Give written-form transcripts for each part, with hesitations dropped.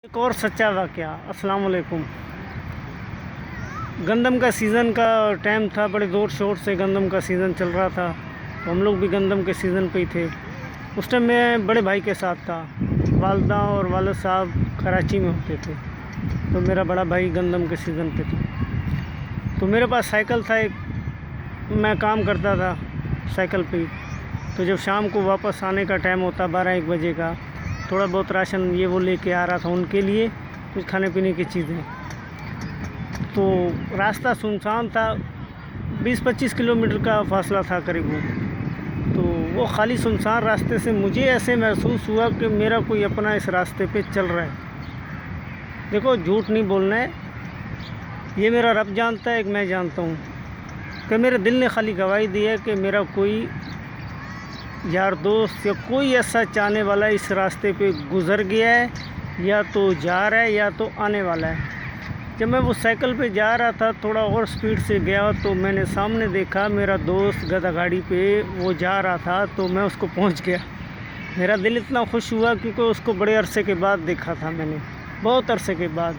ایک اور سچا واقعہ۔ السلام علیکم۔ گندم کا سیزن کا ٹائم تھا، بڑے زور شور سے گندم کا سیزن چل رہا تھا، تو ہم لوگ بھی گندم کے سیزن پہ ہی تھے۔ اس ٹائم میں بڑے بھائی کے ساتھ تھا، والدہ اور والد صاحب کراچی میں ہوتے تھے، تو میرا بڑا بھائی گندم کے سیزن پہ تھا۔ تو میرے پاس سائیکل تھا، میں کام کرتا تھا سائیکل پہ ہی۔ تو جب شام کو واپس آنے کا ٹائم ہوتا 12-1 بجے کا، تھوڑا بہت راشن یہ وہ لے کے آ رہا تھا ان کے لیے، کچھ کھانے پینے کی چیزیں۔ تو راستہ سنسان تھا، 20-25 کلومیٹر کا فاصلہ تھا قریب۔ تو وہ خالی سنسان راستے سے مجھے ایسے محسوس ہوا کہ میرا کوئی اپنا اس راستے پہ چل رہا ہے۔ دیکھو، جھوٹ نہیں بولنا ہے، یہ میرا رب جانتا ہے، ایک میں جانتا ہوں کہ میرے دل نے خالی گواہی دی ہے کہ میرا کوئی یار دوست یا کوئی ایسا چاہنے والا اس راستے پہ گزر گیا ہے، یا تو جا رہا ہے یا تو آنے والا ہے۔ جب میں وہ سائیکل پہ جا رہا تھا، تھوڑا اور سپیڈ سے گیا تو میں نے سامنے دیکھا میرا دوست گدھا گاڑی پہ وہ جا رہا تھا، تو میں اس کو پہنچ گیا۔ میرا دل اتنا خوش ہوا کیونکہ اس کو بڑے عرصے کے بعد دیکھا تھا میں نے، بہت عرصے کے بعد،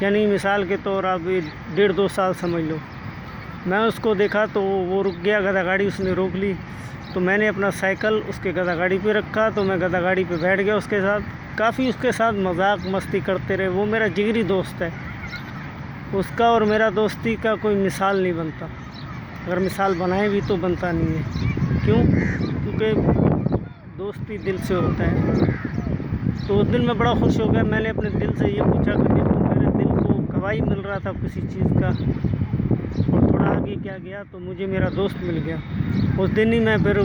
یعنی مثال کے طور آپ 1.5-2 سال سمجھ لو۔ میں اس کو دیکھا تو وہ رک گیا، گدھا گاڑی اس نے روک لی، تو میں نے اپنا سائیکل اس کے گدھا گاڑی پہ رکھا، تو میں گدھا گاڑی پہ بیٹھ گیا اس کے ساتھ۔ کافی اس کے ساتھ مذاق مستی کرتے رہے۔ وہ میرا جگری دوست ہے، اس کا اور میرا دوستی کا کوئی مثال نہیں بنتا، اگر مثال بنائے بھی تو بنتا نہیں ہے۔ کیوں؟ کیونکہ دوستی دل سے ہوتا ہے۔ تو اس دن میں بڑا خوش ہو گیا، میں نے اپنے دل سے یہ پوچھا کہ دیکھو میرے دل کو گواہی مل رہا تھا کسی چیز کا، اور تھوڑا آگے کیا گیا تو مجھے میرا دوست مل گیا۔ اس دن ہی میں پھر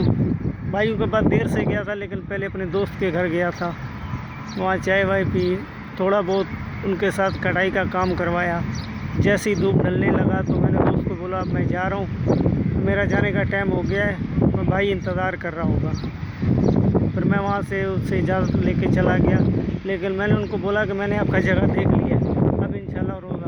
بھائیوں کے پاس دیر سے گیا تھا، لیکن پہلے اپنے دوست کے گھر گیا تھا، وہاں چائے وائے پی، تھوڑا بہت ان کے ساتھ کٹائی کا کام کروایا۔ جیسے ہی دھوپ ڈھلنے لگا تو میں نے دوست کو بولا اب میں جا رہا ہوں، میرا جانے کا ٹائم ہو گیا ہے، میں بھائی انتظار کر رہا ہوگا۔ پھر میں وہاں سے اس سے اجازت لے کے چلا گیا، لیکن میں نے ان کو بولا کہ میں نے آپ کا جگہ دیکھ لیا، اب انشاءاللہ روز